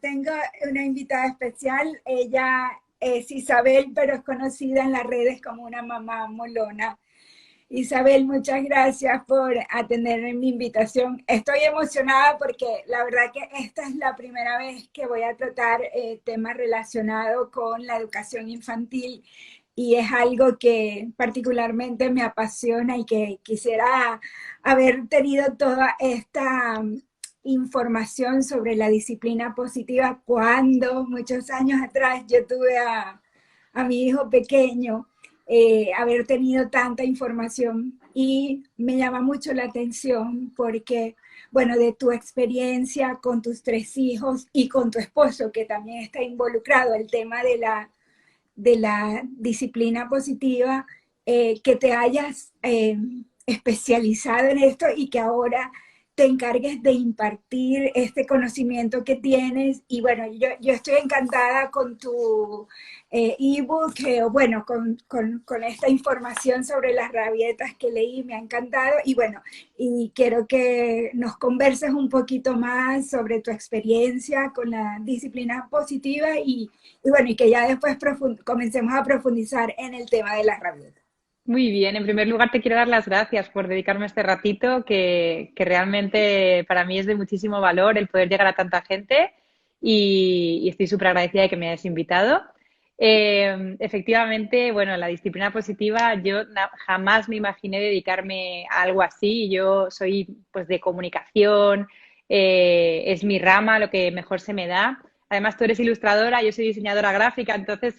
Tengo una invitada especial. Ella es Isabel, pero es conocida en las redes como una mamá molona. Isabel, muchas gracias por atender mi invitación. Estoy emocionada porque la verdad que esta es la primera vez que voy a tratar temas relacionados con la educación infantil y es algo que particularmente me apasiona y que quisiera haber tenido toda esta información sobre la disciplina positiva cuando muchos años atrás yo tuve a mi hijo pequeño, haber tenido tanta información y me llama mucho la atención porque, bueno, de tu experiencia con tus tres hijos y con tu esposo que también está involucrado, el tema de la disciplina positiva, que te hayas especializado en esto y que ahora te encargues de impartir este conocimiento que tienes. Y bueno, yo estoy encantada con tu ebook, bueno, con esta información sobre las rabietas que leí, me ha encantado. Y bueno, y quiero que nos converses un poquito más sobre tu experiencia con la disciplina positiva y bueno, y que ya después comencemos a profundizar en el tema de las rabietas. Muy bien, en primer lugar te quiero dar las gracias por dedicarme este ratito, que realmente para mí es de muchísimo valor el poder llegar a tanta gente y estoy súper agradecida de que me hayas invitado. Efectivamente, bueno, la disciplina positiva, yo jamás me imaginé dedicarme a algo así. Yo soy pues de comunicación, es mi rama, lo que mejor se me da. Además, tú eres ilustradora, yo soy diseñadora gráfica, entonces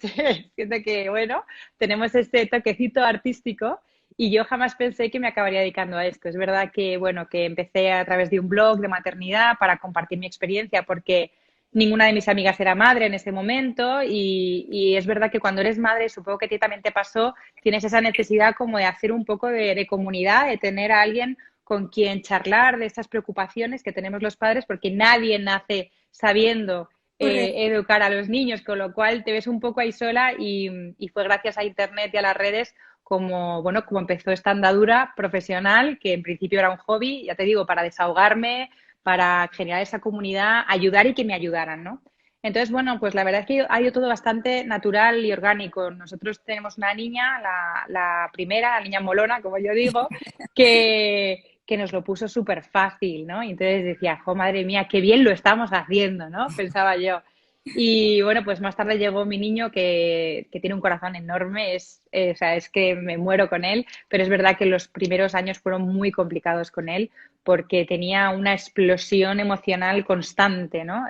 siento que, bueno, tenemos este toquecito artístico y yo jamás pensé que me acabaría dedicando a esto. Es verdad que, bueno, que empecé a través de un blog de maternidad para compartir mi experiencia porque ninguna de mis amigas era madre en ese momento y es verdad que cuando eres madre, supongo que a ti también te pasó, tienes esa necesidad como de hacer un poco de comunidad, de tener a alguien con quien charlar de estas preocupaciones que tenemos los padres porque nadie nace sabiendo Correcto. educar a los niños, con lo cual te ves un poco ahí sola y fue gracias a Internet y a las redes como, bueno, como empezó esta andadura profesional, que en principio era un hobby, ya te digo, para desahogarme, para generar esa comunidad, ayudar y que me ayudaran, ¿no? Entonces, bueno, pues la verdad es que ha ido todo bastante natural y orgánico. Nosotros tenemos una niña, la primera, la niña molona, como yo digo, que nos lo puso súper fácil, ¿no? Y entonces decía, jo, madre mía, qué bien lo estamos haciendo, ¿no? Pensaba yo. Y bueno, pues más tarde llegó mi niño que tiene un corazón enorme, o sea, es que me muero con él, pero es verdad que los primeros años fueron muy complicados con él porque tenía una explosión emocional constante, ¿no?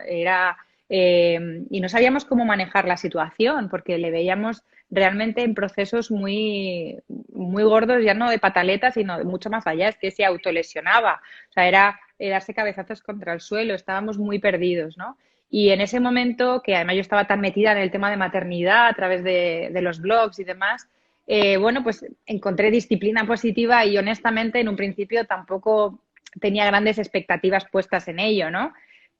Y no sabíamos cómo manejar la situación porque le veíamos realmente en procesos muy, muy gordos, ya no de pataleta, sino de mucho más allá, es que se autolesionaba, o sea, era darse cabezazos contra el suelo, estábamos muy perdidos, ¿no? Y en ese momento, que además yo estaba tan metida en el tema de maternidad a través de los blogs y demás, bueno, pues encontré disciplina positiva y honestamente en un principio tampoco tenía grandes expectativas puestas en ello, ¿no?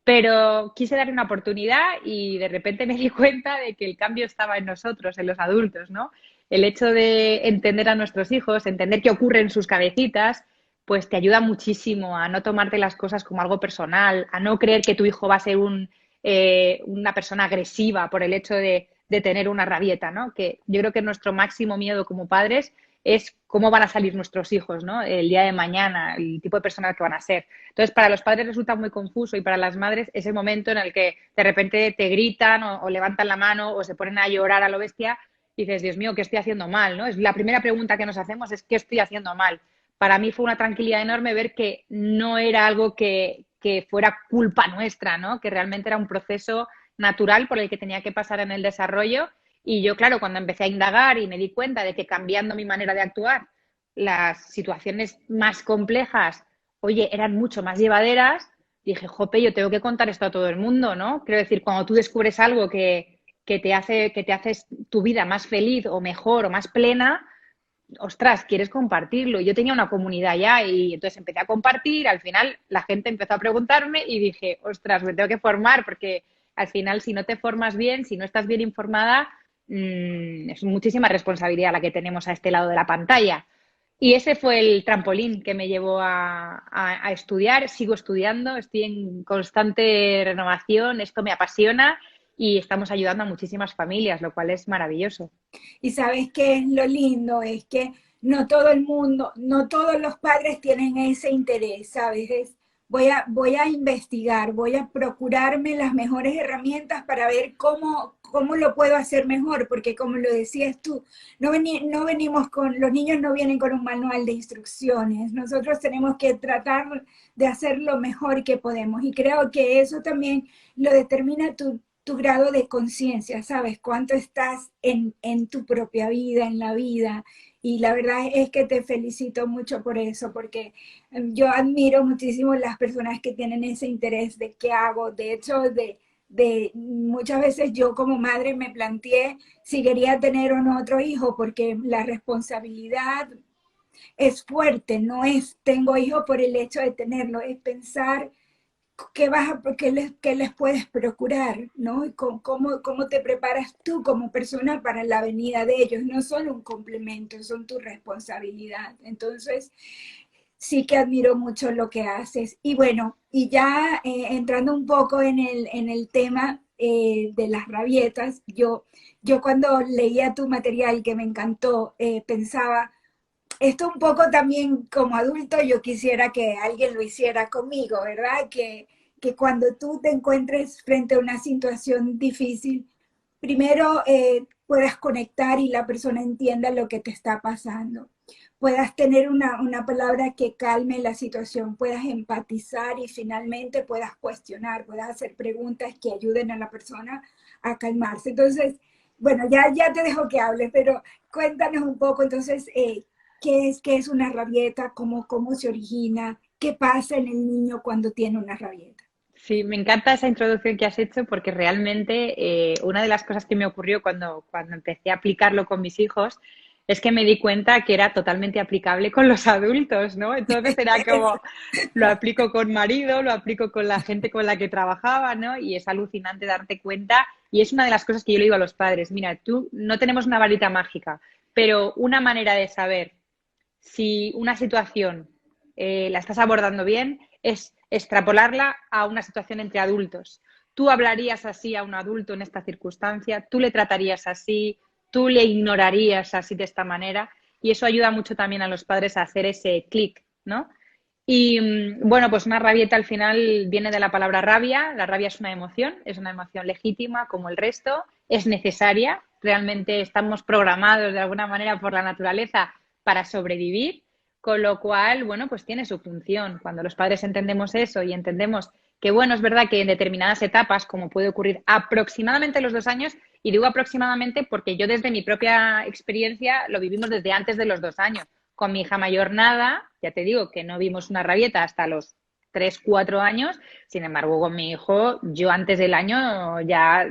Pero quise darle una oportunidad y de repente me di cuenta de que el cambio estaba en nosotros, en los adultos, ¿no? El hecho de entender a nuestros hijos, entender qué ocurre en sus cabecitas, pues te ayuda muchísimo a no tomarte las cosas como algo personal, a no creer que tu hijo va a ser una persona agresiva por el hecho de tener una rabieta, ¿no? Que yo creo que nuestro máximo miedo como padres es cómo van a salir nuestros hijos, ¿no? El día de mañana, el tipo de personas que van a ser. Entonces, para los padres resulta muy confuso y para las madres es el momento en el que de repente te gritan o levantan la mano o se ponen a llorar a lo bestia y dices, Dios mío, ¿qué estoy haciendo mal? ¿No? Es la primera pregunta que nos hacemos es ¿qué estoy haciendo mal? Para mí fue una tranquilidad enorme ver que no era algo que fuera culpa nuestra, ¿no? Que realmente era un proceso natural por el que tenía que pasar en el desarrollo. Y yo, claro, cuando empecé a indagar y me di cuenta de que cambiando mi manera de actuar, las situaciones más complejas, oye, eran mucho más llevaderas, dije, jope, yo tengo que contar esto a todo el mundo, ¿no? Quiero decir, cuando tú descubres algo que te hace tu vida más feliz o mejor o más plena, ostras, quieres compartirlo. Yo tenía una comunidad ya y entonces empecé a compartir, al final la gente empezó a preguntarme y dije, ostras, me tengo que formar porque al final si no te formas bien, si no estás bien informada, es muchísima responsabilidad la que tenemos a este lado de la pantalla. Y ese fue el trampolín que me llevó a estudiar. Sigo estudiando, estoy en constante renovación, esto me apasiona y estamos ayudando a muchísimas familias, lo cual es maravilloso. Y sabes qué es lo lindo, es que no todo el mundo, no todos los padres tienen ese interés, ¿sabes? Voy a investigar, voy a procurarme las mejores herramientas para ver cómo lo puedo hacer mejor, porque como lo decías tú, no venimos con, los niños no vienen con un manual de instrucciones, nosotros tenemos que tratar de hacer lo mejor que podemos y creo que eso también lo determina tu grado de conciencia, ¿sabes? Cuánto estás en tu propia vida, en la vida. Y la verdad es que te felicito mucho por eso, porque yo admiro muchísimo las personas que tienen ese interés de qué hago. De hecho, de muchas veces yo como madre me planteé si quería tener o no otro hijo, porque la responsabilidad es fuerte, no es tengo hijo por el hecho de tenerlo, es pensar qué les puedes procurar, ¿no? Y cómo te preparas tú como persona para la venida de ellos. No son un complemento, son tu responsabilidad. Entonces, sí que admiro mucho lo que haces. Y bueno, y ya entrando un poco en el tema de las rabietas, yo cuando leía tu material que me encantó, pensaba, esto un poco también como adulto yo quisiera que alguien lo hiciera conmigo, ¿verdad? Que cuando tú te encuentres frente a una situación difícil, primero puedas conectar y la persona entienda lo que te está pasando. Puedas tener una palabra que calme la situación, puedas empatizar y finalmente puedas cuestionar, puedas hacer preguntas que ayuden a la persona a calmarse. Entonces, bueno, ya te dejo que hables, pero cuéntanos un poco entonces qué es una rabieta, cómo se origina, qué pasa en el niño cuando tiene una rabieta. Sí, me encanta esa introducción que has hecho porque realmente una de las cosas que me ocurrió cuando empecé a aplicarlo con mis hijos es que me di cuenta que era totalmente aplicable con los adultos, ¿no? Entonces era como, lo aplico con marido, lo aplico con la gente con la que trabajaba, ¿no? Y es alucinante darte cuenta. Y es una de las cosas que yo le digo a los padres, mira, tú no tenemos una varita mágica, pero una manera de saber si una situación la estás abordando bien, es extrapolarla a una situación entre adultos. Tú hablarías así a un adulto en esta circunstancia, tú le tratarías así, tú le ignorarías así de esta manera, y eso ayuda mucho también a los padres a hacer ese clic, ¿no? Y bueno, pues una rabieta al final viene de la palabra rabia. La rabia es una emoción legítima como el resto, es necesaria. Realmente estamos programados de alguna manera por la naturaleza para sobrevivir, con lo cual, bueno, pues tiene su función. Cuando los padres entendemos eso y entendemos que, bueno, es verdad que en determinadas etapas, como puede ocurrir aproximadamente los 2 años, y digo aproximadamente porque yo desde mi propia experiencia lo vivimos desde antes de los 2 años. Con mi hija mayor nada, ya te digo que no vimos una rabieta hasta los 3 4 años, sin embargo con mi hijo yo antes del año ya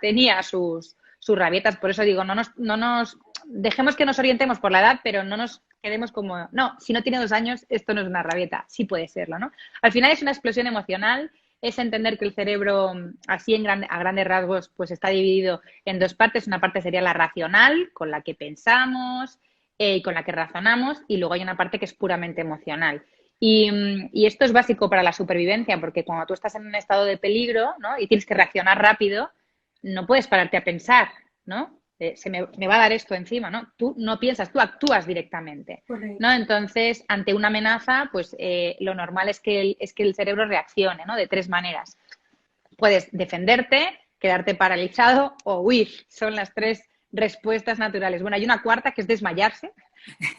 tenía sus rabietas, por eso digo, no nos dejemos que nos orientemos por la edad, pero no nos quedemos como, no, si no tiene 2 años esto no es una rabieta, sí puede serlo, ¿no? Al final es una explosión emocional, es entender que el cerebro así a grandes rasgos pues está dividido en dos partes, una parte sería la racional, con la que pensamos, con la que razonamos, y luego hay una parte que es puramente emocional. Y esto es básico para la supervivencia, porque cuando tú estás en un estado de peligro, ¿no? Y tienes que reaccionar rápido, no puedes pararte a pensar, ¿no? Me va a dar esto encima, ¿no? Tú no piensas, tú actúas directamente, ¿no? Correcto. Entonces, ante una amenaza, pues lo normal es que el cerebro reaccione, ¿no? De tres maneras. Puedes defenderte, quedarte paralizado o huir. Son las tres respuestas naturales. Bueno, hay una cuarta que es desmayarse,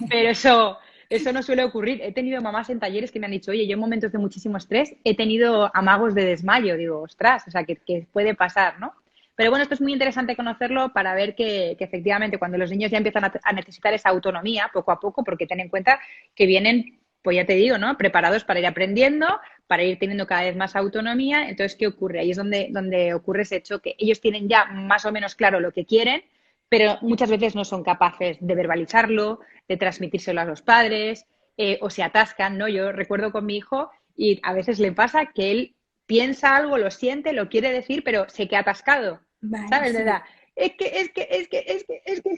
pero eso no suele ocurrir. He tenido mamás en talleres que me han dicho, oye, yo en momentos de muchísimo estrés he tenido amagos de desmayo. Digo, ostras, o sea, que puede pasar, ¿no? Pero bueno, esto es muy interesante conocerlo para ver que efectivamente cuando los niños ya empiezan a necesitar esa autonomía poco a poco, porque ten en cuenta que vienen, pues ya te digo, ¿no? Preparados para ir aprendiendo, para ir teniendo cada vez más autonomía. Entonces, ¿qué ocurre? Ahí es donde ocurre ese choque. Ellos tienen ya más o menos claro lo que quieren, pero muchas veces no son capaces de verbalizarlo, de transmitírselo a los padres, o se atascan, ¿no? Yo recuerdo con mi hijo y a veces le pasa que él piensa algo, lo siente, lo quiere decir, pero se queda atascado, Vale, ¿sabes? sí. ¿Verdad?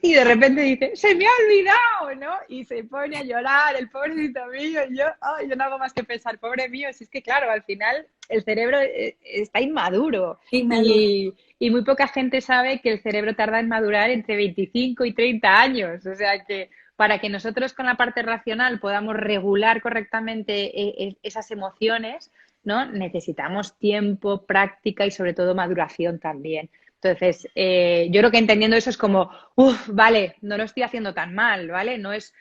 y de repente dice, se me ha olvidado, ¿no? Y se pone a llorar, el pobrecito mío, y yo, ay, yo no hago más que pensar, pobre mío, si es que claro, al final el cerebro está inmaduro Inmaduro. y muy poca gente sabe que el cerebro tarda en madurar entre 25 y 30 años, o sea que para que nosotros con la parte racional podamos regular correctamente esas emociones, ¿no? Necesitamos tiempo, práctica y sobre todo maduración también. Entonces, yo creo que entendiendo eso es como, uff, vale, no lo estoy haciendo tan mal, ¿vale? No es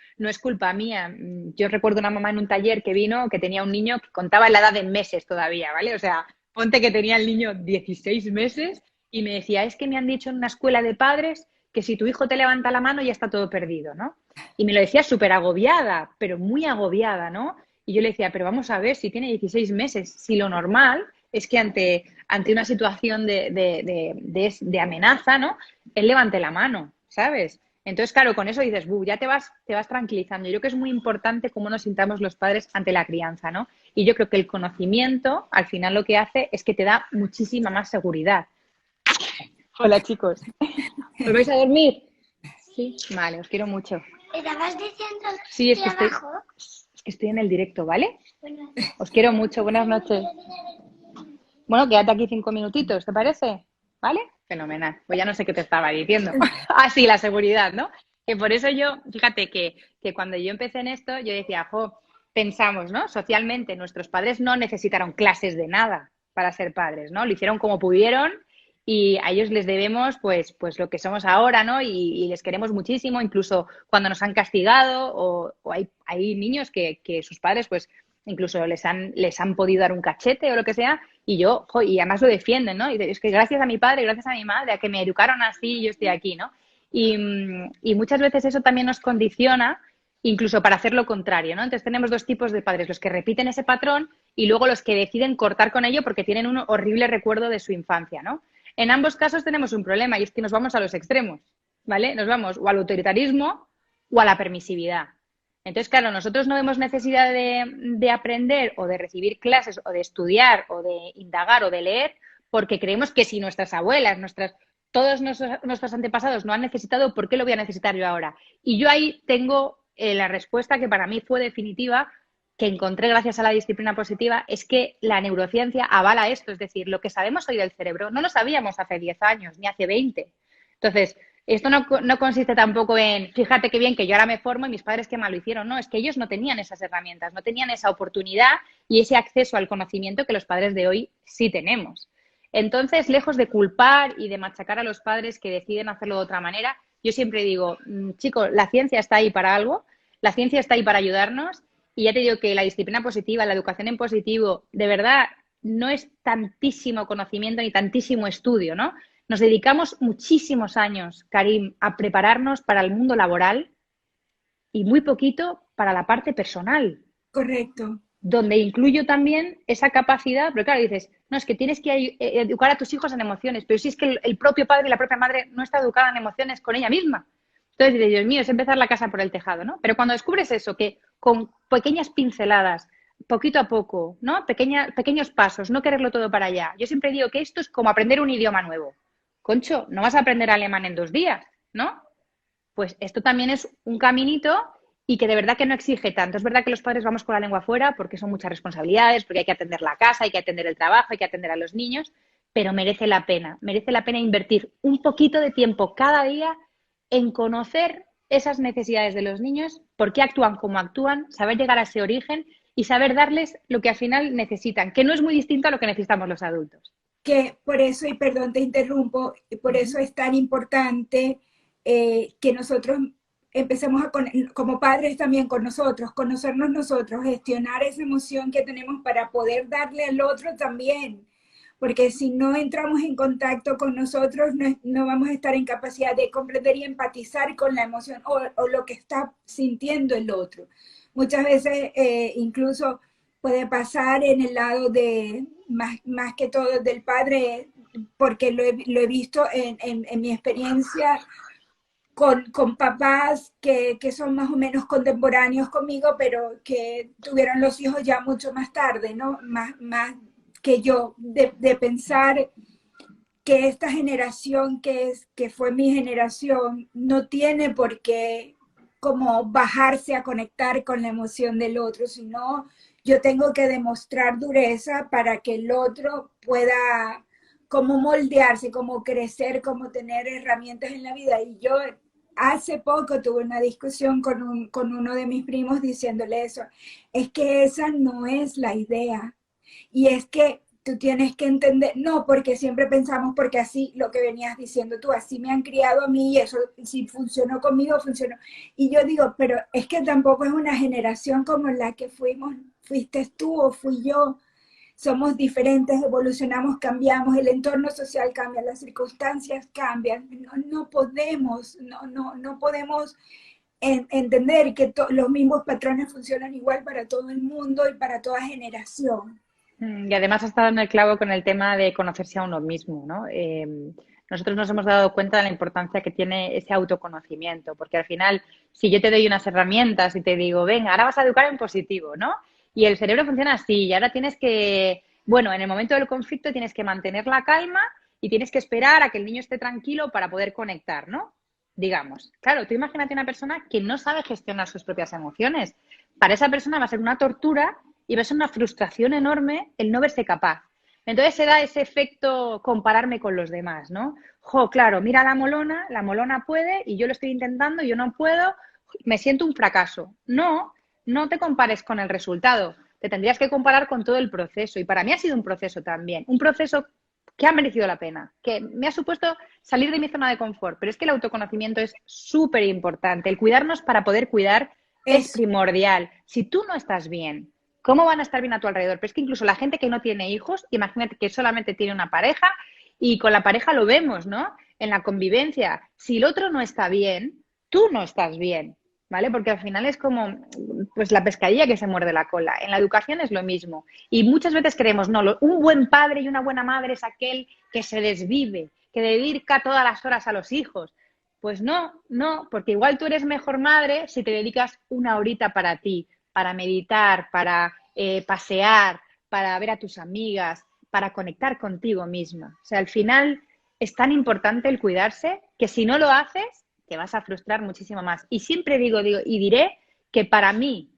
culpa mía. Yo recuerdo una mamá en un taller que vino que tenía un niño que contaba la edad en meses todavía, ¿vale? O sea, ponte que tenía el niño 16 meses y me decía, es que me han dicho en una escuela de padres que si tu hijo te levanta la mano ya está todo perdido, ¿no? Y me lo decía súper agobiada, pero muy agobiada, ¿no? Y yo le decía, pero vamos a ver, si tiene 16 meses, si lo normal es que ante una situación de amenaza, ¿no? Él levante la mano, ¿sabes? Entonces, claro, con eso dices, ya te vas tranquilizando. Yo creo que es muy importante cómo nos sintamos los padres ante la crianza, ¿no? Y yo creo que el conocimiento, al final, lo que hace es que te da muchísima más seguridad. Hola, chicos. ¿Os vais a dormir? Sí. Vale, os quiero mucho. ¿Estabas diciendo Sí, es que abajo? estoy en el directo, ¿vale? Os quiero mucho. Buenas noches. Bueno, quédate aquí 5 minutitos, ¿te parece? ¿Vale? Fenomenal. Pues ya no sé qué te estaba diciendo. Ah, sí, la seguridad, ¿no? Que por eso yo, fíjate que cuando yo empecé en esto, yo decía, pensamos, ¿no? Socialmente, nuestros padres no necesitaron clases de nada para ser padres, ¿no? Lo hicieron como pudieron y a ellos les debemos, pues lo que somos ahora, ¿no? Y les queremos muchísimo, incluso cuando nos han castigado o hay niños que sus padres, pues incluso les han podido dar un cachete o lo que sea, y y además lo defienden, ¿no? Y es que gracias a mi padre, gracias a mi madre, a que me educaron así, yo estoy aquí, ¿no? Y muchas veces eso también nos condiciona, incluso para hacer lo contrario, ¿no? Entonces tenemos dos tipos de padres, los que repiten ese patrón y luego los que deciden cortar con ello porque tienen un horrible recuerdo de su infancia, ¿no? En ambos casos tenemos un problema y es que nos vamos a los extremos, ¿vale? Nos vamos o al autoritarismo o a la permisividad. Entonces, claro, nosotros no vemos necesidad de aprender o de recibir clases o de estudiar o de indagar o de leer porque creemos que si nuestras abuelas, todos nuestros antepasados no han necesitado, ¿por qué lo voy a necesitar yo ahora? Y yo ahí tengo la respuesta que para mí fue definitiva, que encontré gracias a la disciplina positiva, es que la neurociencia avala esto. Es decir, lo que sabemos hoy del cerebro no lo sabíamos hace 10 años ni hace 20. Entonces, esto no consiste tampoco en, fíjate qué bien que yo ahora me formo y mis padres qué mal lo hicieron. No, es que ellos no tenían esas herramientas, no tenían esa oportunidad y ese acceso al conocimiento que los padres de hoy sí tenemos. Entonces, lejos de culpar y de machacar a los padres que deciden hacerlo de otra manera, yo siempre digo, chicos, la ciencia está ahí para algo, la ciencia está ahí para ayudarnos y ya te digo que la disciplina positiva, la educación en positivo, de verdad, no es tantísimo conocimiento ni tantísimo estudio, ¿no? Nos dedicamos muchísimos años, Karim, a prepararnos para el mundo laboral y muy poquito para la parte personal. Correcto. Donde incluyo también esa capacidad, pero claro, dices, no, es que tienes que educar a tus hijos en emociones, pero si es que el propio padre y la propia madre no está educada en emociones con ella misma. Entonces dices, Dios mío, es empezar la casa por el tejado, ¿no? Pero cuando descubres eso, que con pequeñas pinceladas, poquito a poco, ¿no? Pequeños pasos, no quererlo todo para allá. Yo siempre digo que esto es como aprender un idioma nuevo. Concho, no vas a aprender alemán en 2 días, ¿no? Pues esto también es un caminito y que de verdad que no exige tanto. Es verdad que los padres vamos con la lengua afuera porque son muchas responsabilidades, porque hay que atender la casa, hay que atender el trabajo, hay que atender a los niños, pero merece la pena invertir un poquito de tiempo cada día en conocer esas necesidades de los niños, por qué actúan como actúan, saber llegar a ese origen y saber darles lo que al final necesitan, que no es muy distinto a lo que necesitamos los adultos. Que por eso, y perdón te interrumpo, por eso es tan importante que nosotros empecemos como padres también con nosotros, conocernos nosotros, gestionar esa emoción que tenemos para poder darle al otro también. Porque si no entramos en contacto con nosotros, no vamos a estar en capacidad de comprender y empatizar con la emoción o lo que está sintiendo el otro. Muchas veces incluso puede pasar en el lado de, más que todo del padre, porque lo he visto en mi experiencia con papás que son más o menos contemporáneos conmigo, pero que tuvieron los hijos ya mucho más tarde, ¿no? Más que yo, de pensar que esta generación que fue mi generación no tiene por qué como bajarse a conectar con la emoción del otro, sino yo tengo que demostrar dureza para que el otro pueda como moldearse, como crecer, como tener herramientas en la vida. Y yo hace poco tuve una discusión con uno de mis primos diciéndole eso, es que esa no es la idea. Y es que tú tienes que entender, no, porque siempre pensamos, porque así lo que venías diciendo tú, así me han criado a mí y eso, si funcionó conmigo, funcionó. Y yo digo, pero es que tampoco es una generación como la que fuiste tú o fui yo. Somos diferentes, evolucionamos, cambiamos, el entorno social cambia, las circunstancias cambian. No podemos, no podemos entender que los mismos patrones funcionan igual para todo el mundo y para toda generación. Y además has estado en el clavo con el tema de conocerse a uno mismo, ¿no? Nosotros nos hemos dado cuenta de la importancia que tiene ese autoconocimiento, porque al final, si yo te doy unas herramientas y te digo, venga, ahora vas a educar en positivo, ¿no? Y el cerebro funciona así, y ahora tienes que, bueno, en el momento del conflicto tienes que mantener la calma y tienes que esperar a que el niño esté tranquilo para poder conectar, ¿no? Digamos. Claro, tú imagínate una persona que no sabe gestionar sus propias emociones. Para esa persona va a ser una tortura y va a ser una frustración enorme el no verse capaz. Entonces se da ese efecto compararme con los demás, ¿no? Jo, claro, mira la molona puede y yo lo estoy intentando y yo no puedo, me siento un fracaso. No, no te compares con el resultado, te tendrías que comparar con todo el proceso y para mí ha sido un proceso también, un proceso que ha merecido la pena, que me ha supuesto salir de mi zona de confort, pero es que el autoconocimiento es súper importante, el cuidarnos para poder cuidar es Es, primordial. Si tú no estás bien, ¿cómo van a estar bien a tu alrededor? Pero es que incluso la gente que no tiene hijos, imagínate que solamente tiene una pareja y con la pareja lo vemos, ¿no? En la convivencia. Si el otro no está bien, tú no estás bien, ¿vale? Porque al final es como pues la pescadilla que se muerde la cola. En la educación es lo mismo. Y muchas veces creemos, no, un buen padre y una buena madre es aquel que se desvive, que dedica todas las horas a los hijos. Pues no, no, porque igual tú eres mejor madre si te dedicas una horita para ti, para meditar, para pasear, para ver a tus amigas, para conectar contigo misma. O sea, al final es tan importante el cuidarse que si no lo haces, te vas a frustrar muchísimo más. Y siempre digo y diré que para mí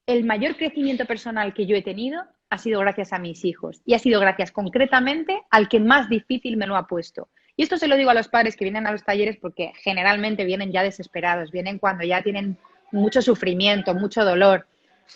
el mayor crecimiento personal que yo he tenido ha sido gracias a mis hijos y ha sido gracias concretamente al que más difícil me lo ha puesto. Y esto se lo digo a los padres que vienen a los talleres porque generalmente vienen ya desesperados, vienen cuando ya tienen mucho sufrimiento, mucho dolor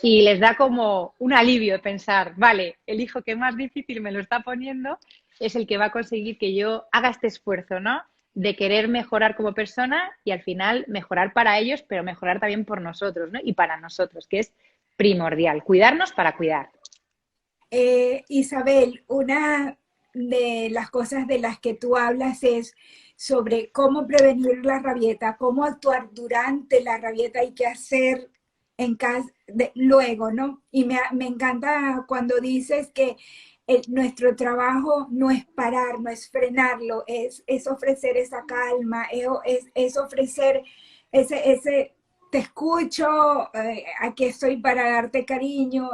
y les da como un alivio de pensar, vale, el hijo que más difícil me lo está poniendo es el que va a conseguir que yo haga este esfuerzo, ¿no? De querer mejorar como persona y al final mejorar para ellos, pero mejorar también por nosotros, ¿no? Y para nosotros, que es primordial, cuidarnos para cuidar. Isabel, una de las cosas de las que tú hablas es sobre cómo prevenir la rabieta, cómo actuar durante la rabieta y qué hacer en caso de, luego, ¿no? Y me encanta cuando dices que nuestro trabajo no es parar, no es frenarlo, es ofrecer esa calma, es ofrecer ese te escucho, aquí estoy para darte cariño,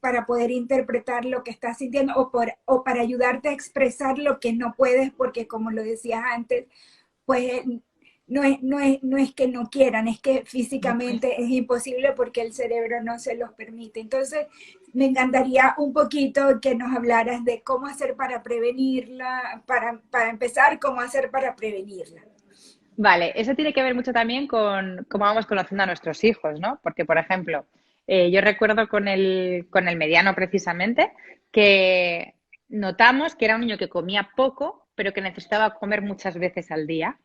para poder interpretar lo que estás sintiendo o para ayudarte a expresar lo que no puedes, porque como lo decías antes, pues no es que no quieran, es que No, pues. físicamente es imposible porque el cerebro no se los permite. Entonces, me encantaría un poquito que nos hablaras de cómo hacer para prevenirla, para empezar, cómo hacer para prevenirla. Vale, eso tiene que ver mucho también con cómo vamos conociendo a nuestros hijos, ¿no? Porque, por ejemplo, yo recuerdo con el mediano precisamente que notamos que era un niño que comía poco, pero que necesitaba comer muchas veces al día,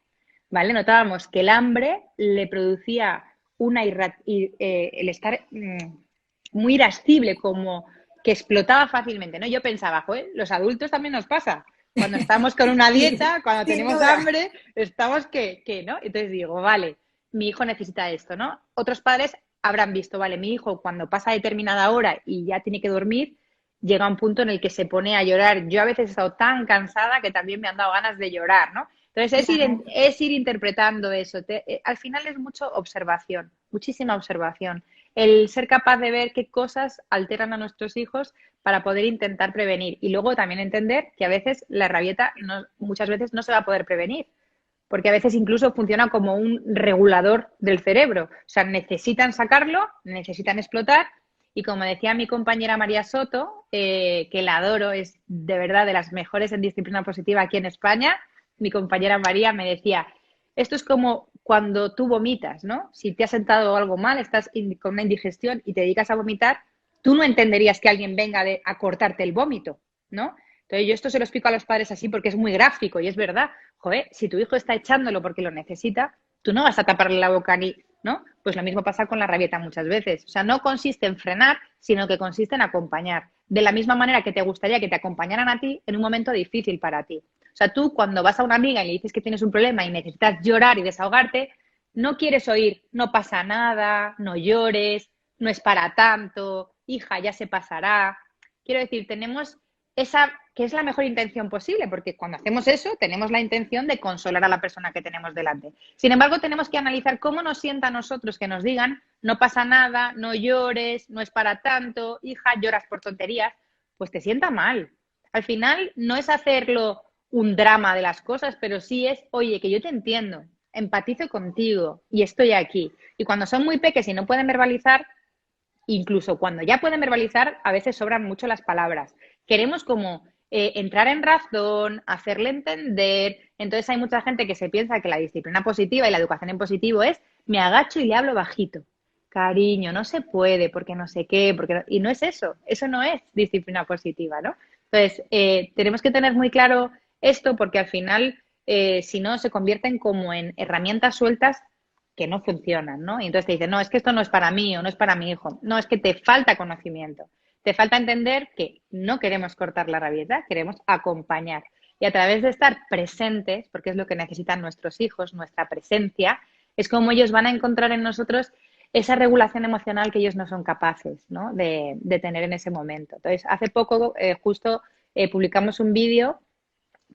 ¿vale? Notábamos que el hambre le producía el estar muy irascible, como que explotaba fácilmente, ¿no? Yo pensaba, joder, los adultos también nos pasa. Cuando estamos con una Sí, dieta, cuando sin tenemos duda. hambre, estamos ¿no? Entonces digo, vale, mi hijo necesita esto, ¿no? Otros padres habrán visto, vale, mi hijo cuando pasa determinada hora y ya tiene que dormir, llega a un punto en el que se pone a llorar. Yo a veces he estado tan cansada que también me han dado ganas de llorar, ¿no? Entonces Claro. es ir interpretando eso. Al final es mucho observación, muchísima observación. el ser capaz de ver qué cosas alteran a nuestros hijos para poder intentar prevenir. Y luego también entender que a veces la rabieta muchas veces no se va a poder prevenir, porque a veces incluso funciona como un regulador del cerebro. O sea, necesitan sacarlo, necesitan explotar. Y como decía mi compañera María Soto, que la adoro, es de verdad de las mejores en disciplina positiva aquí en España, mi compañera María me decía, esto es como cuando tú vomitas, ¿no? Si te has sentado algo mal, estás con una indigestión y te dedicas a vomitar, tú no entenderías que alguien venga a cortarte el vómito, ¿no? Entonces yo esto se lo explico a los padres así porque es muy gráfico y es verdad. Joder, si tu hijo está echándolo porque lo necesita, tú no vas a taparle la boca ni, ¿no? Pues lo mismo pasa con la rabieta muchas veces. O sea, no consiste en frenar, sino que consiste en acompañar. De la misma manera que te gustaría que te acompañaran a ti en un momento difícil para ti. O sea, tú cuando vas a una amiga y le dices que tienes un problema y necesitas llorar y desahogarte, no quieres oír, no pasa nada, no llores, no es para tanto, hija, ya se pasará. Quiero decir, tenemos esa que es la mejor intención posible, porque cuando hacemos eso tenemos la intención de consolar a la persona que tenemos delante. Sin embargo, tenemos que analizar cómo nos sienta a nosotros que nos digan, no pasa nada, no llores, no es para tanto, hija, lloras por tonterías, pues te sienta mal. Al final no es hacerlo un drama de las cosas, pero sí es, oye, que yo te entiendo, empatizo contigo y estoy aquí. Y cuando son muy pequeños y no pueden verbalizar, incluso cuando ya pueden verbalizar, a veces sobran mucho las palabras. Queremos como entrar en razón, hacerle entender. Entonces hay mucha gente que se piensa que la disciplina positiva y la educación en positivo es me agacho y le hablo bajito. Cariño, no se puede, porque no sé qué, porque y no es eso no es disciplina positiva, ¿no? Entonces, tenemos que tener muy claro esto porque al final, si no, se convierten como en herramientas sueltas que no funcionan, ¿no? Y entonces te dicen, no, es que esto no es para mí o no es para mi hijo. No, es que te falta conocimiento. Te falta entender que no queremos cortar la rabieta, queremos acompañar. Y a través de estar presentes, porque es lo que necesitan nuestros hijos, nuestra presencia, es como ellos van a encontrar en nosotros esa regulación emocional que ellos no son capaces, ¿no? de tener en ese momento. Entonces, hace poco justo publicamos un vídeo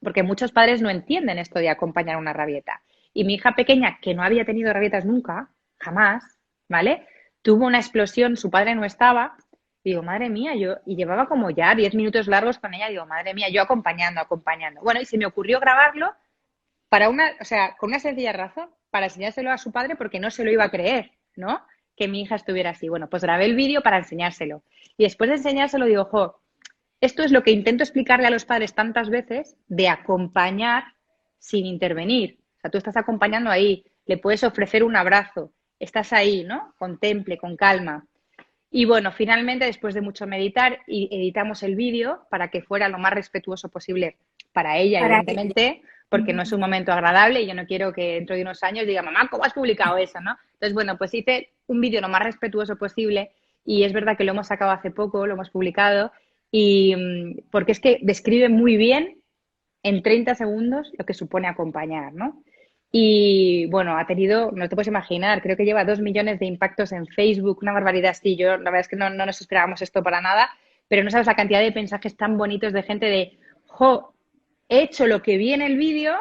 porque muchos padres no entienden esto de acompañar una rabieta. Y mi hija pequeña, que no había tenido rabietas nunca, jamás, ¿vale? Tuvo una explosión, su padre no estaba, y digo, madre mía, y llevaba como ya 10 minutos largos con ella, digo, madre mía, yo acompañando. Bueno, y se me ocurrió grabarlo o sea, con una sencilla razón, para enseñárselo a su padre porque no se lo iba a creer, ¿no? Que mi hija estuviera así. Bueno, pues grabé el vídeo para enseñárselo. Y después de enseñárselo digo, jo, esto es lo que intento explicarle a los padres tantas veces de acompañar sin intervenir. O sea, tú estás acompañando ahí, le puedes ofrecer un abrazo, estás ahí, ¿no? Contemple, con calma. Y bueno, finalmente, después de mucho meditar, editamos el vídeo para que fuera lo más respetuoso posible para ella, Para ella. evidentemente, porque no es un momento agradable y yo no quiero que dentro de unos años diga, mamá, ¿cómo has publicado eso? ¿No? Entonces, bueno, pues hice un vídeo lo más respetuoso posible y es verdad que lo hemos sacado hace poco, lo hemos publicado, y porque es que describe muy bien en 30 segundos lo que supone acompañar, ¿no? Y bueno, ha tenido, no te puedes imaginar, creo que lleva 2 millones de impactos en Facebook, una barbaridad así. Yo la verdad es que no nos esperábamos esto para nada, pero no sabes la cantidad de mensajes tan bonitos de gente de, jo, he hecho lo que vi en el vídeo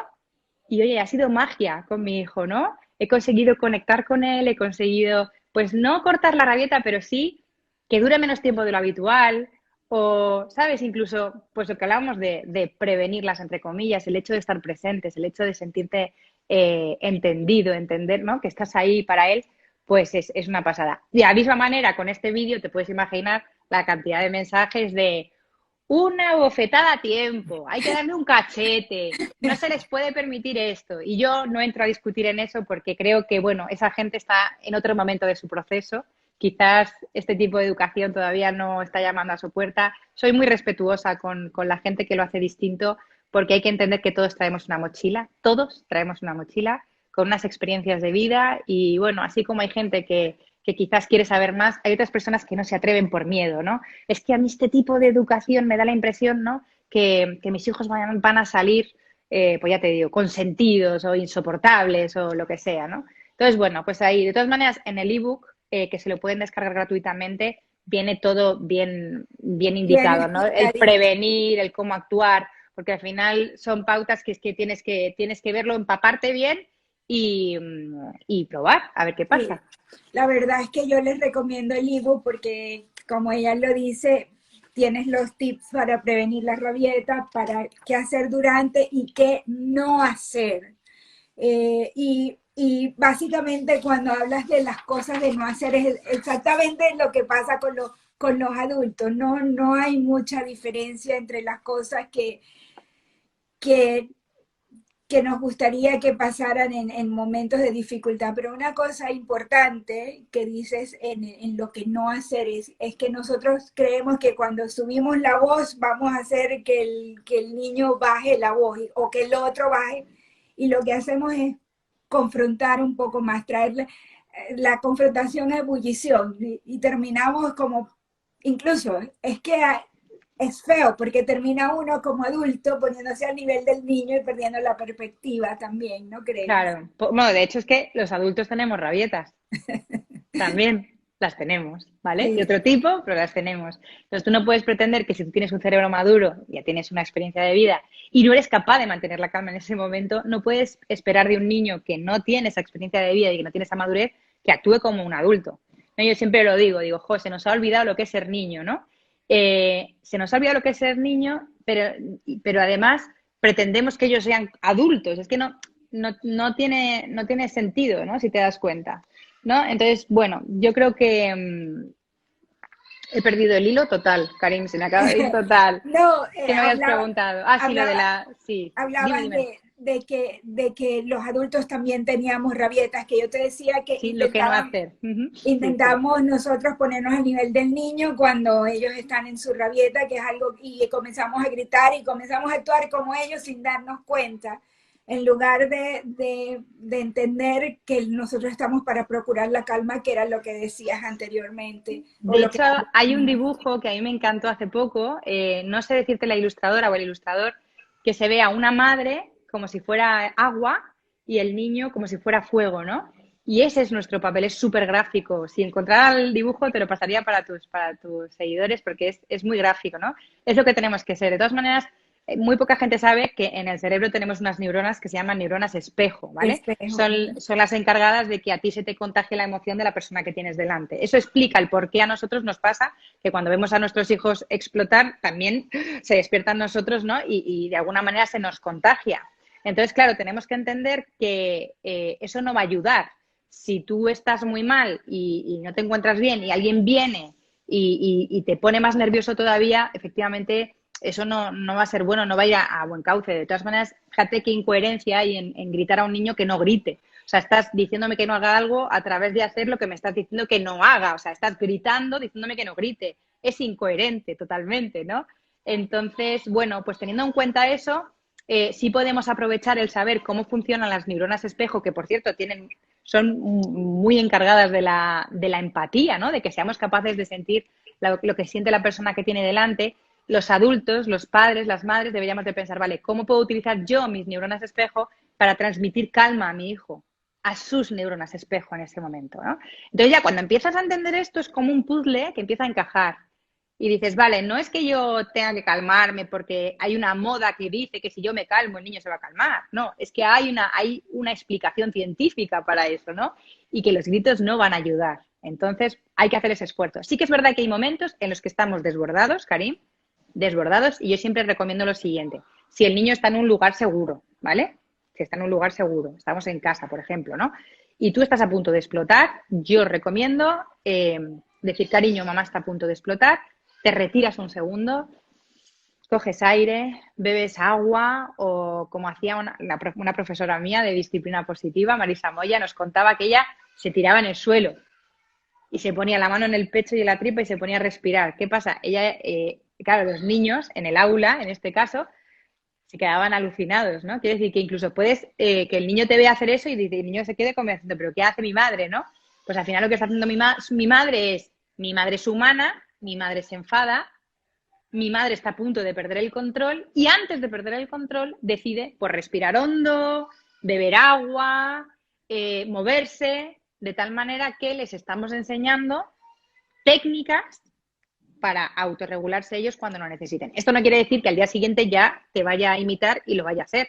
y oye, ha sido magia con mi hijo, ¿no? He conseguido conectar con él, he conseguido, pues no cortar la rabieta, pero sí que dure menos tiempo de lo habitual, o, ¿sabes? Incluso, pues lo que hablábamos de prevenirlas, entre comillas, el hecho de estar presentes, el hecho de sentirte entendido, entender, ¿no? Que estás ahí para él, pues es una pasada. De la misma manera, con este vídeo te puedes imaginar la cantidad de mensajes de una bofetada a tiempo, hay que darle un cachete, no se les puede permitir esto. Y yo no entro a discutir en eso porque creo que, bueno, esa gente está en otro momento de su proceso. Quizás este tipo de educación todavía no está llamando a su puerta. Soy muy respetuosa con la gente que lo hace distinto porque hay que entender que todos traemos una mochila con unas experiencias de vida y, bueno, así como hay gente que quizás quiere saber más, hay otras personas que no se atreven por miedo, ¿no? Es que a mí este tipo de educación me da la impresión, ¿no? Que mis hijos van a salir, pues ya te digo, consentidos o insoportables o lo que sea, ¿no? Entonces, bueno, pues ahí, de todas maneras, en el ebook, que se lo pueden descargar gratuitamente, viene todo bien Bien indicado, ¿no? El explicadito. prevenir, el cómo actuar, porque al final son pautas que es que tienes que verlo, empaparte bien y probar, a ver qué Sí, pasa. la verdad es que yo les recomiendo el ebook porque, como ella lo dice, tienes los tips para prevenir la rabieta, para qué hacer durante y qué no hacer. Y básicamente cuando hablas de las cosas de no hacer es exactamente lo que pasa con los adultos. No, no hay mucha diferencia entre las cosas que que nos gustaría que pasaran en momentos de dificultad. Pero una cosa importante que dices en lo que no hacer es que nosotros creemos que cuando subimos la voz vamos a hacer que el niño baje la voz o que el otro baje. Y lo que hacemos es confrontar un poco más, traerle la confrontación a ebullición y terminamos como, incluso es que es feo porque termina uno como adulto poniéndose al nivel del niño y perdiendo la perspectiva también, ¿no crees? Claro, bueno, de hecho es que los adultos tenemos rabietas, también las tenemos, ¿vale? De Sí, otro tipo, pero las tenemos. Entonces tú no puedes pretender que si tú tienes un cerebro maduro, ya tienes una experiencia de vida y no eres capaz de mantener la calma en ese momento, no puedes esperar de un niño que no tiene esa experiencia de vida y que no tiene esa madurez que actúe como un adulto. ¿No? Yo siempre lo digo, jo, se nos ha olvidado lo que es ser niño, ¿no? Se nos ha olvidado lo que es ser niño, pero además pretendemos que ellos sean adultos. Es que no tiene sentido, ¿no? Si te das cuenta. ¿No? Entonces, bueno, yo creo que he perdido el hilo total, Karim, se me acaba de ir total. no, ¿Qué me habías preguntado? Ah, sí, lo de hablaba, la... Sí, dime, hablabas dime. de que los adultos también teníamos rabietas, que yo te decía que Sí, lo que no hacer. Ujú. Sí, sí. intentamos nosotros ponernos al nivel del niño cuando ellos están en su rabieta, que es algo, y comenzamos a gritar y comenzamos a actuar como ellos sin darnos cuenta, en lugar de entender que nosotros estamos para procurar la calma, que era lo que decías anteriormente, o De lo que hecho, hay un dibujo que a mí me encantó hace poco, no sé decirte la ilustradora o el ilustrador, que se ve a una madre como si fuera agua y el niño como si fuera fuego, ¿no? Y ese es nuestro papel, es súper gráfico. Si encontrara el dibujo, te lo pasaría para tus seguidores porque es muy gráfico, ¿no? Es lo que tenemos que ser. De todas maneras, muy poca gente sabe que en el cerebro tenemos unas neuronas que se llaman neuronas espejo, ¿vale? espejo. Son las encargadas de que a ti se te contagie la emoción de la persona que tienes delante. Eso explica el por qué a nosotros nos pasa que cuando vemos a nuestros hijos explotar, también se despiertan nosotros, ¿no? Y de alguna manera se nos contagia. Entonces, claro, tenemos que entender que eso no va a ayudar. Si tú estás muy mal y no te encuentras bien y alguien viene y te pone más nervioso todavía, efectivamente eso no va a ser bueno, no va a ir a buen cauce. De todas maneras, fíjate qué incoherencia hay en gritar a un niño que no grite. O sea, estás diciéndome que no haga algo a través de hacer lo que me estás diciendo que no haga. O sea, estás gritando diciéndome que no grite. Es incoherente totalmente, ¿no? Entonces, bueno, pues teniendo en cuenta eso, sí podemos aprovechar el saber cómo funcionan las neuronas espejo, que por cierto son muy encargadas de la empatía, ¿no? De que seamos capaces de sentir lo que siente la persona que tiene delante. Los adultos, los padres, las madres, deberíamos de pensar, vale, ¿cómo puedo utilizar yo mis neuronas espejo para transmitir calma a mi hijo? A sus neuronas espejo en ese momento, ¿no? Entonces ya cuando empiezas a entender esto es como un puzzle que empieza a encajar. Y dices, vale, no es que yo tenga que calmarme porque hay una moda que dice que si yo me calmo el niño se va a calmar. No, es que hay una explicación científica para eso, ¿no? Y que los gritos no van a ayudar. Entonces hay que hacer ese esfuerzo. Sí que es verdad que hay momentos en los que estamos desbordados, Karim, desbordados, y yo siempre recomiendo lo siguiente. Si el niño está en un lugar seguro, ¿vale? Si está en un lugar seguro, estamos en casa, por ejemplo, ¿no? Y tú estás a punto de explotar, yo recomiendo decir, cariño, mamá está a punto de explotar, te retiras un segundo, coges aire, bebes agua o como hacía una profesora mía de disciplina positiva, Marisa Moya, nos contaba que ella se tiraba en el suelo y se ponía la mano en el pecho y en la tripa y se ponía a respirar. ¿Qué pasa? Ella, claro, los niños en el aula, en este caso, se quedaban alucinados, ¿no? Quiere decir que incluso puedes que el niño te vea hacer eso y el niño se quede convencido, pero ¿qué hace mi madre, no? Pues al final lo que está haciendo mi madre es humana, mi madre se enfada, mi madre está a punto de perder el control y antes de perder el control decide pues respirar hondo, beber agua, moverse, de tal manera que les estamos enseñando técnicas para autorregularse ellos cuando lo necesiten. Esto no quiere decir que al día siguiente ya te vaya a imitar y lo vaya a hacer.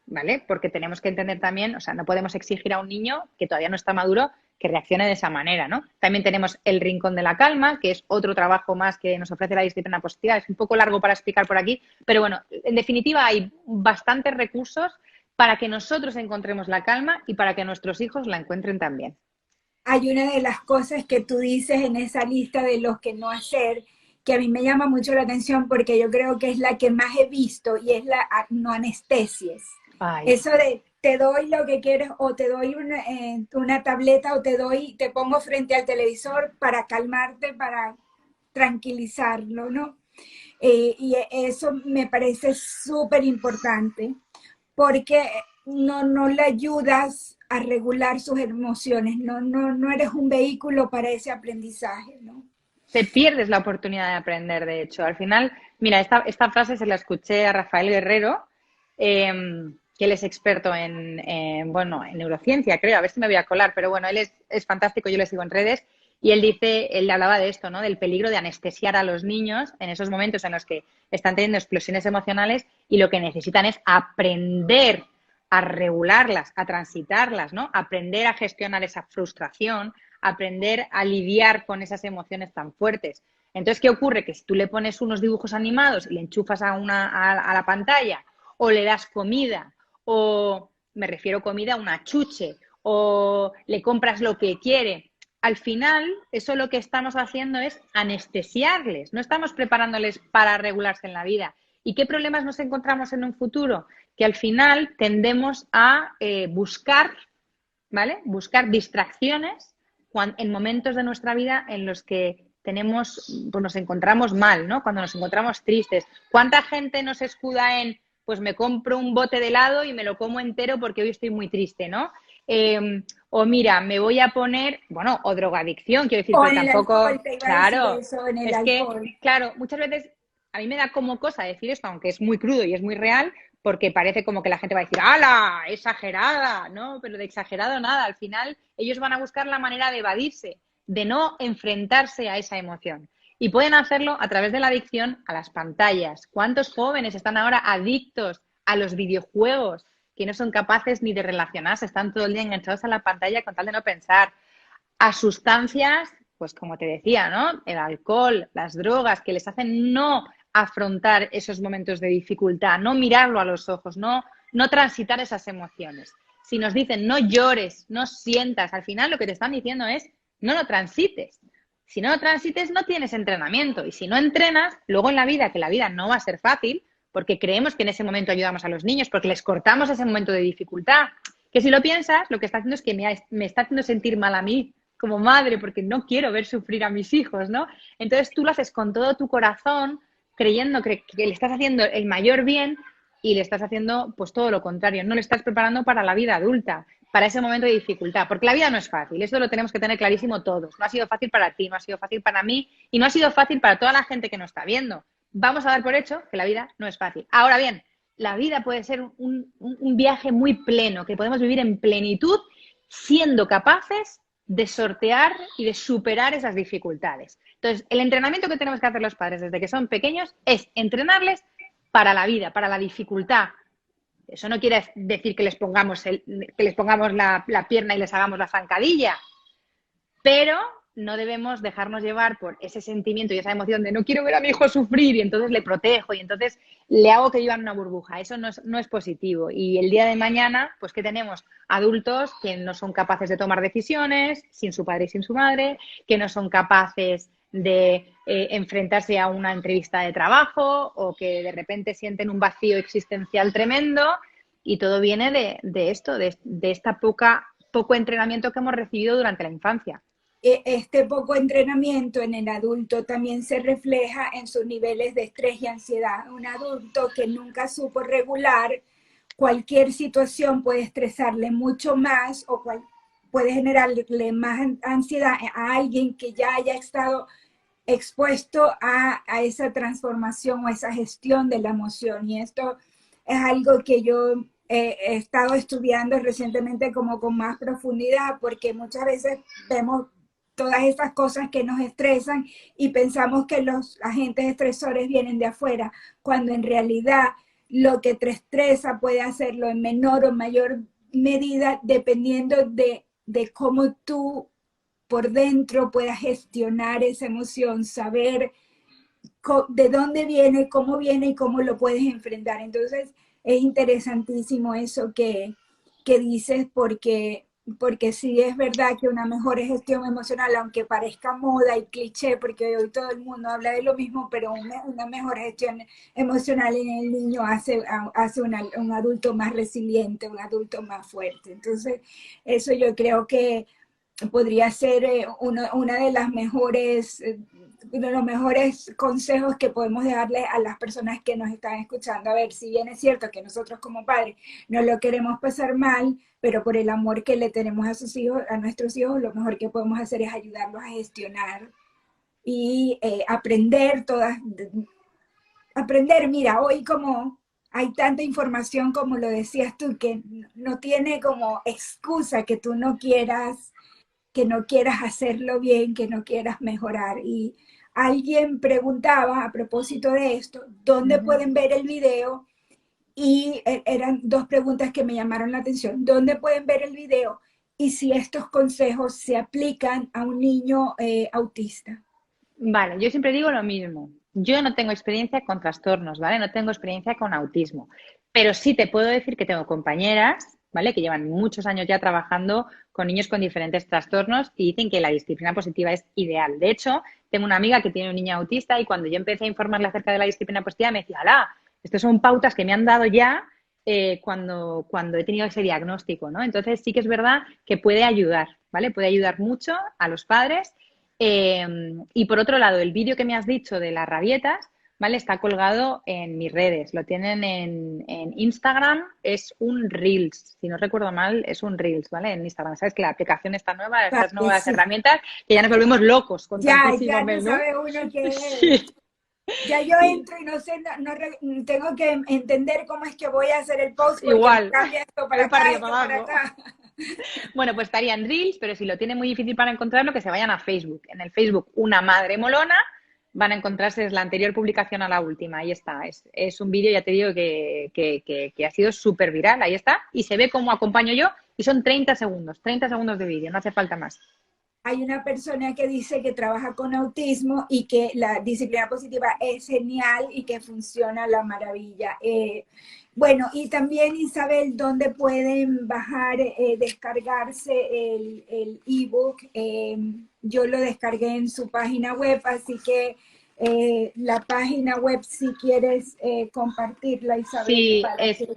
¿vale? Porque tenemos que entender también, o sea, no podemos exigir a un niño que todavía no está maduro que reaccione de esa manera, ¿no? También tenemos el rincón de la calma, que es otro trabajo más que nos ofrece la disciplina positiva. Es un poco largo para explicar por aquí, pero bueno, en definitiva hay bastantes recursos para que nosotros encontremos la calma y para que nuestros hijos la encuentren también. Hay una de las cosas que tú dices en esa lista de los que no hacer, que a mí me llama mucho la atención porque yo creo que es la que más he visto y es la no anestesies. Ay, Eso de te doy lo que quieres o te doy una tableta o te pongo frente al televisor para calmarte, para tranquilizarlo, ¿no? Y eso me parece súper importante porque no le ayudas a regular sus emociones, no eres un vehículo para ese aprendizaje, ¿no? te pierdes la oportunidad de aprender, de hecho. Al final, mira, esta frase se la escuché a Rafael Guerrero, que él es experto bueno, en neurociencia, creo, a ver si me voy a colar, pero bueno, él es fantástico, yo le sigo en redes, y él hablaba de esto, ¿no? Del peligro de anestesiar a los niños en esos momentos en los que están teniendo explosiones emocionales y lo que necesitan es aprender a regularlas, a transitarlas, ¿no? Aprender a gestionar esa frustración, aprender a lidiar con esas emociones tan fuertes. Entonces, ¿qué ocurre? Que si tú le pones unos dibujos animados y le enchufas a la pantalla o le das comida o, me refiero comida, una chuche o le compras lo que quiere, al final eso lo que estamos haciendo es anestesiarles, no estamos preparándoles para regularse en la vida. ¿Y qué problemas nos encontramos en un futuro? Que al final tendemos a buscar, ¿vale? Buscar distracciones en momentos de nuestra vida en los que pues nos encontramos mal, ¿no? Cuando nos encontramos tristes. ¿Cuánta gente nos escuda en, pues me compro un bote de helado y me lo como entero porque hoy estoy muy triste, ¿no? O mira, me voy a poner, bueno, o drogadicción, quiero decir, O pero en el alcohol, tampoco, te iba a decir claro, eso, en el es que, alcohol. claro, muchas veces a mí me da como cosa decir esto, aunque es muy crudo y es muy real, porque parece como que la gente va a decir, ¡hala! Exagerada, ¿no? Pero de exagerado nada. Al final, ellos van a buscar la manera de evadirse, de no enfrentarse a esa emoción. Y pueden hacerlo a través de la adicción a las pantallas. ¿Cuántos jóvenes están ahora adictos a los videojuegos que no son capaces ni de relacionarse? Están todo el día enganchados a la pantalla con tal de no pensar. A sustancias, pues como te decía, ¿no? El alcohol, las drogas, que les hacen no afrontar esos momentos de dificultad, no mirarlo a los ojos, no transitar esas emociones. Si nos dicen no llores, no sientas, al final lo que te están diciendo es no lo transites. Si no lo transites, no tienes entrenamiento. Y si no entrenas, luego en la vida, que la vida no va a ser fácil, porque creemos que en ese momento ayudamos a los niños, porque les cortamos ese momento de dificultad. Que si lo piensas, lo que está haciendo es que me está haciendo sentir mal a mí como madre, porque no quiero ver sufrir a mis hijos, ¿no? Entonces tú lo haces con todo tu corazón, creyendo que le estás haciendo el mayor bien y le estás haciendo pues todo lo contrario, no le estás preparando para la vida adulta, para ese momento de dificultad, porque la vida no es fácil, eso lo tenemos que tener clarísimo todos, no ha sido fácil para ti, no ha sido fácil para mí y no ha sido fácil para toda la gente que nos está viendo. Vamos a dar por hecho que la vida no es fácil. Ahora bien, la vida puede ser un viaje muy pleno, que podemos vivir en plenitud siendo capaces de sortear y de superar esas dificultades. Entonces, el entrenamiento que tenemos que hacer los padres desde que son pequeños es entrenarles para la vida, para la dificultad. Eso no quiere decir que les pongamos, la pierna y les hagamos la zancadilla, pero no debemos dejarnos llevar por ese sentimiento y esa emoción de no quiero ver a mi hijo sufrir y entonces le protejo y entonces le hago que viva en una burbuja. Eso no es positivo. Y el día de mañana, pues que tenemos adultos que no son capaces de tomar decisiones sin su padre y sin su madre, que no son capaces de enfrentarse a una entrevista de trabajo o que de repente sienten un vacío existencial tremendo y todo viene de esto, de esta poco entrenamiento que hemos recibido durante la infancia. Este poco entrenamiento en el adulto también se refleja en sus niveles de estrés y ansiedad. Un adulto que nunca supo regular cualquier situación puede estresarle mucho más o puede generarle más ansiedad a alguien que ya haya estado expuesto a esa transformación o esa gestión de la emoción. Y esto es algo que yo he estado estudiando recientemente como con más profundidad, porque muchas veces vemos todas estas cosas que nos estresan y pensamos que los agentes estresores vienen de afuera, cuando en realidad lo que te estresa puede hacerlo en menor o mayor medida dependiendo de cómo tú por dentro puedas gestionar esa emoción, saber de dónde viene y cómo lo puedes enfrentar. Entonces, es interesantísimo eso que dices porque sí es verdad que una mejor gestión emocional, aunque parezca moda y cliché, porque hoy todo el mundo habla de lo mismo, pero una mejor gestión emocional en el niño hace un adulto más resiliente, un adulto más fuerte. Entonces, eso yo creo que podría ser una de las mejores, uno de los mejores consejos que podemos darle a las personas que nos están escuchando. A ver, si bien es cierto que nosotros como padres no lo queremos pasar mal, pero por el amor que le tenemos a sus hijos, a nuestros hijos, lo mejor que podemos hacer es ayudarlos a gestionar y aprender, mira, hoy como hay tanta información como lo decías tú, que no tiene como excusa que no quieras hacerlo bien, que no quieras mejorar. Y alguien preguntaba a propósito de esto, ¿dónde pueden ver el video? Y eran dos preguntas que me llamaron la atención. ¿Dónde pueden ver el video? Y si estos consejos se aplican a un niño autista. Vale, yo siempre digo lo mismo. Yo no tengo experiencia con trastornos, ¿vale? No tengo experiencia con autismo, pero sí te puedo decir que tengo compañeras, ¿vale? Que llevan muchos años ya trabajando con niños con diferentes trastornos y dicen que la disciplina positiva es ideal. De hecho, tengo una amiga que tiene un niño autista y cuando yo empecé a informarle acerca de la disciplina positiva me decía, ¡hala! Estas son pautas que me han dado ya cuando he tenido ese diagnóstico, ¿no? Entonces sí que es verdad que puede ayudar, ¿vale? Puede ayudar mucho a los padres. Y por otro lado, el vídeo que me has dicho de las rabietas, ¿vale? Está colgado en mis redes. Lo tienen en Instagram, es un Reels. Si no recuerdo mal, es un Reels, ¿vale? En Instagram. Sabes que la aplicación está nueva, estas Vale, nuevas sí. herramientas, que ya nos volvemos locos con Ya tantísimo no menú. sabe uno que Sí. ya yo Y entro y no sé, tengo que entender cómo es que voy a hacer el post porque me igual, cambia esto para voy para acá, arriba, esto para para abajo. acá. Bueno, pues estaría en Reels, pero si lo tienen muy difícil para encontrarlo, que se vayan a Facebook. En el Facebook, Una Madre Molona, van a encontrarse desde la anterior publicación a la última. Ahí está. Es un vídeo, ya te digo, que ha sido súper viral. Ahí está. Y se ve cómo acompaño yo. Y son 30 segundos de vídeo. No hace falta más. Hay una persona que dice que trabaja con autismo y que la disciplina positiva es genial y que funciona a la maravilla. Bueno, y también Isabel, ¿dónde pueden bajar, descargarse el ebook? Yo lo descargué en su página web, así que la página web, si quieres compartirla, Isabel, Sí, para es que...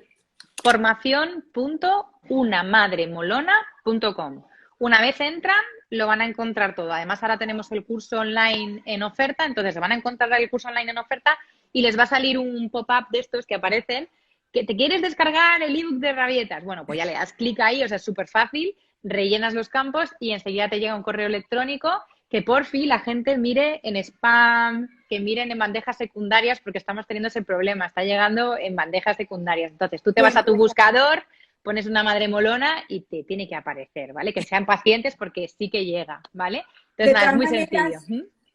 formación.unamadremolona.com. Una vez entran, lo van a encontrar todo. Además, ahora tenemos el curso online en oferta, entonces se van a encontrar el curso online en oferta y les va a salir un pop-up de estos que aparecen, que te quieres descargar el ebook de rabietas. Bueno, pues ya le das clic ahí, o sea, es súper fácil, rellenas los campos y enseguida te llega un correo electrónico que por fin la gente mire en spam, que miren en bandejas secundarias, porque estamos teniendo ese problema, está llegando en bandejas secundarias. Entonces, tú te vas a tu Siempre. buscador, pones Una Madre Molona y te tiene que aparecer, ¿vale? Que sean pacientes porque sí que llega, ¿vale? Entonces, De nada, es todas muy sencillo. maneras,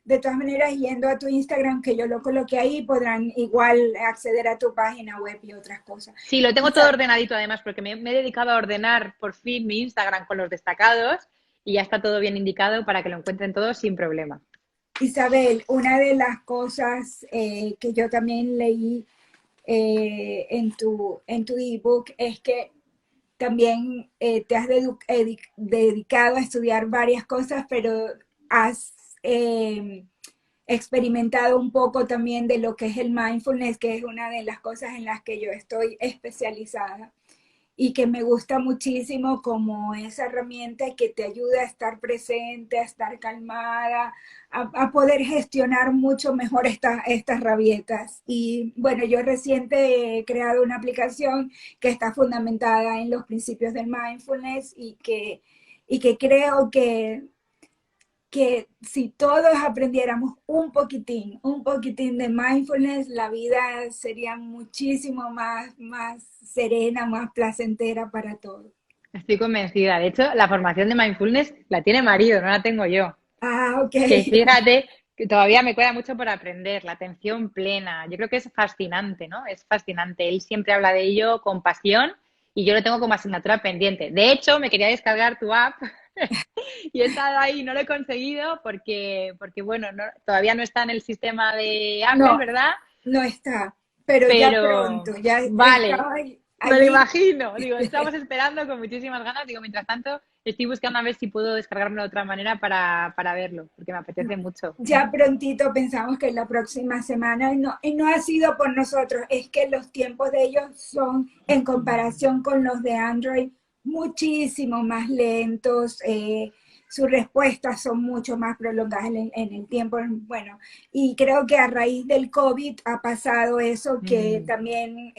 de todas maneras, yendo a tu Instagram, que yo lo coloqué ahí, podrán igual acceder a tu página web y otras cosas. Sí, lo tengo todo ordenadito además, porque me he dedicado a ordenar por fin mi Instagram con los destacados y ya está todo bien indicado para que lo encuentren todos sin problema. Isabel, una de las cosas que yo también leí en tu ebook es que también te has dedicado a estudiar varias cosas, pero has experimentado un poco también de lo que es el mindfulness, que es una de las cosas en las que yo estoy especializada y que me gusta muchísimo como esa herramienta que te ayuda a estar presente, a estar calmada, poder gestionar mucho mejor estas rabietas. Y bueno, yo reciente he creado una aplicación que está fundamentada en los principios del mindfulness y que creo que si todos aprendiéramos un poquitín de mindfulness, la vida sería muchísimo más serena, más placentera para todos. Estoy convencida. De hecho, la formación de mindfulness la tiene marido, no la tengo yo. Ah, ok. Que fíjate todavía me queda mucho por aprender, la atención plena. Yo creo que es fascinante, ¿no? Es fascinante. Él siempre habla de ello con pasión y yo lo tengo como asignatura pendiente. De hecho, me quería descargar tu app y he estado ahí, no lo he conseguido porque bueno, todavía no está en el sistema de Apple, No, ¿verdad? no está, pero ya Pero pronto, ya vale, estaba me lo allí. imagino. Digo, estamos esperando con muchísimas ganas. Digo, mientras tanto, estoy buscando a ver si puedo descargarme de otra manera para verlo, porque me apetece mucho. Ya prontito pensamos que la próxima semana, y no ha sido por nosotros, es que los tiempos de ellos son, en comparación con los de Android, muchísimo más lentos, sus respuestas son mucho más prolongadas en el tiempo. Bueno, y creo que a raíz del COVID ha pasado eso, que Mm. también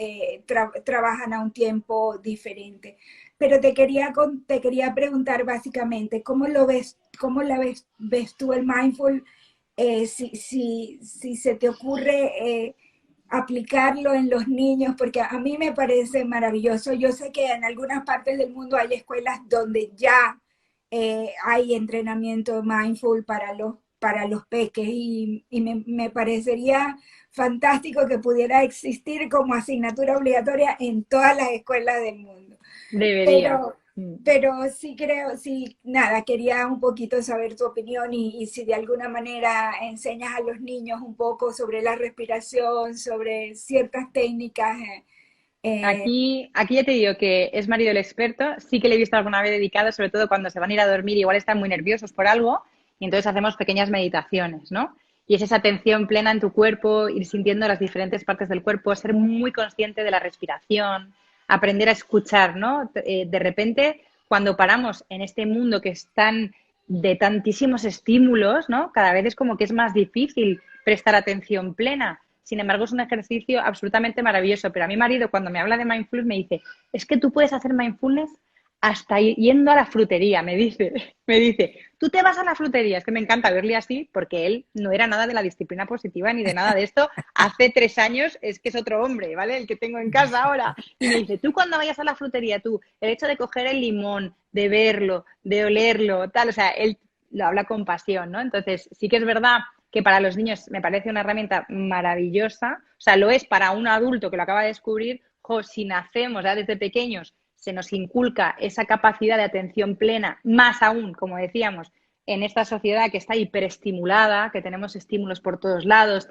trabajan a un tiempo diferente. Pero te quería preguntar básicamente, ¿cómo lo ves, cómo ves tú el mindful? Si se te ocurre aplicarlo en los niños, porque a mí me parece maravilloso. Yo sé que en algunas partes del mundo hay escuelas donde ya hay entrenamiento mindful para los peques y me parecería fantástico que pudiera existir como asignatura obligatoria en todas las escuelas del mundo. Debería. Pero, Mm. pero sí creo, sí, nada, quería un poquito saber tu opinión y si de alguna manera enseñas a los niños un poco sobre la respiración, sobre ciertas técnicas. Aquí ya te digo que es marido el experto. Sí que le he visto alguna vez dedicado, sobre todo cuando se van a ir a dormir, igual están muy nerviosos por algo, y entonces hacemos pequeñas meditaciones, ¿no? Y es esa atención plena en tu cuerpo, ir sintiendo las diferentes partes del cuerpo, ser muy consciente de la respiración, aprender a escuchar, ¿no? De repente, cuando paramos en este mundo que es tan de tantísimos estímulos, ¿no? Cada vez es como que es más difícil prestar atención plena. Sin embargo, es un ejercicio absolutamente maravilloso. Pero a mi marido, cuando me habla de mindfulness, me dice, es que tú puedes hacer mindfulness hasta yendo a la frutería, me dice. Me dice, tú te vas a la frutería. Es que me encanta verle así porque él no era nada de la disciplina positiva ni de nada de esto. Hace 3 años es que es otro hombre, ¿vale? El que tengo en casa ahora. Y me dice, tú cuando vayas a la frutería, tú, el hecho de coger el limón, de verlo, de olerlo, tal, o sea, él lo habla con pasión, ¿no? Entonces, sí que es verdad que para los niños me parece una herramienta maravillosa, o sea, lo es para un adulto que lo acaba de descubrir, si nacemos ya desde pequeños, se nos inculca esa capacidad de atención plena, más aún, como decíamos, en esta sociedad que está hiperestimulada, que tenemos estímulos por todos lados,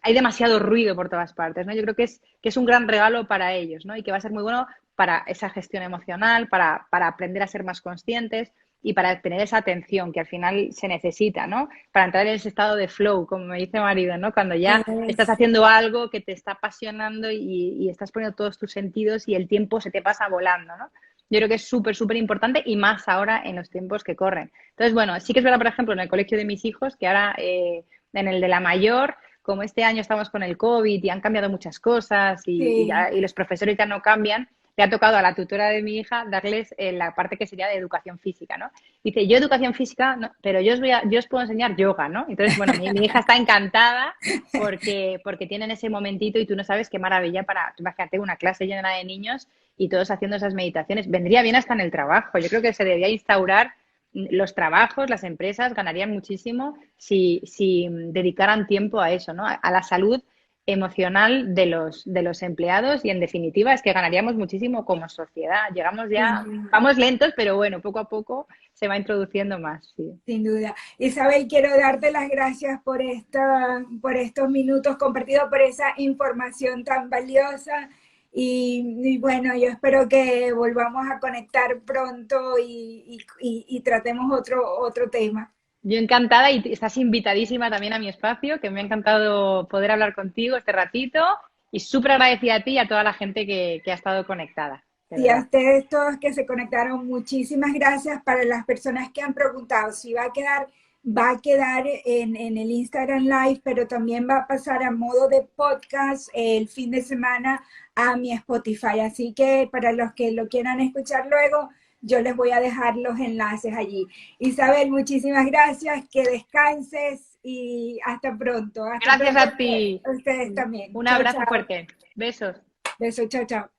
hay demasiado ruido por todas partes, ¿no? Yo creo que es un gran regalo para ellos, ¿no? Y que va a ser muy bueno para esa gestión emocional, para aprender a ser más conscientes y para tener esa atención que al final se necesita, ¿no? Para entrar en ese estado de flow, como me dice marido, ¿no? Cuando ya estás Es, haciendo algo que te está apasionando y estás poniendo todos tus sentidos y el tiempo se te pasa volando, ¿no? Yo creo que es súper, súper importante y más ahora en los tiempos que corren. Entonces, bueno, sí que es verdad, por ejemplo, en el colegio de mis hijos, que ahora en el de la mayor, como este año estamos con el COVID y han cambiado muchas cosas sí. y los profesores ya no cambian, le ha tocado a la tutora de mi hija darles la parte que sería de educación física, ¿no? Dice, yo educación física, no, pero yo os puedo enseñar yoga, ¿no? Entonces, bueno, mi hija está encantada porque tienen ese momentito y tú no sabes qué maravilla imagínate, una clase llena de niños y todos haciendo esas meditaciones. Vendría bien hasta en el trabajo. Yo creo que se debería instaurar los trabajos, las empresas ganarían muchísimo si dedicaran tiempo a eso, ¿no? A la salud emocional de los empleados y en definitiva es que ganaríamos muchísimo como sociedad. Llegamos ya, Sin, vamos lentos, pero bueno, poco a poco se va introduciendo más, sí. sin duda. Isabel, quiero darte las gracias por estos minutos compartidos, por esa información tan valiosa. Y bueno, yo espero que volvamos a conectar pronto y tratemos otro tema. Yo encantada y estás invitadísima también a mi espacio, que me ha encantado poder hablar contigo este ratito y súper agradecida a ti y a toda la gente que ha estado conectada, de Y a verdad. ustedes todos que se conectaron, muchísimas gracias. Para las personas que han preguntado si va a quedar en el Instagram Live, pero también va a pasar a modo de podcast el fin de semana a mi Spotify. Así que para los que lo quieran escuchar luego, yo les voy a dejar los enlaces allí. Isabel, muchísimas gracias, que descanses y hasta pronto. Hasta Gracias pronto a ti. a ustedes también. Un Chao, abrazo chao. fuerte. Besos. Besos, chao, chao.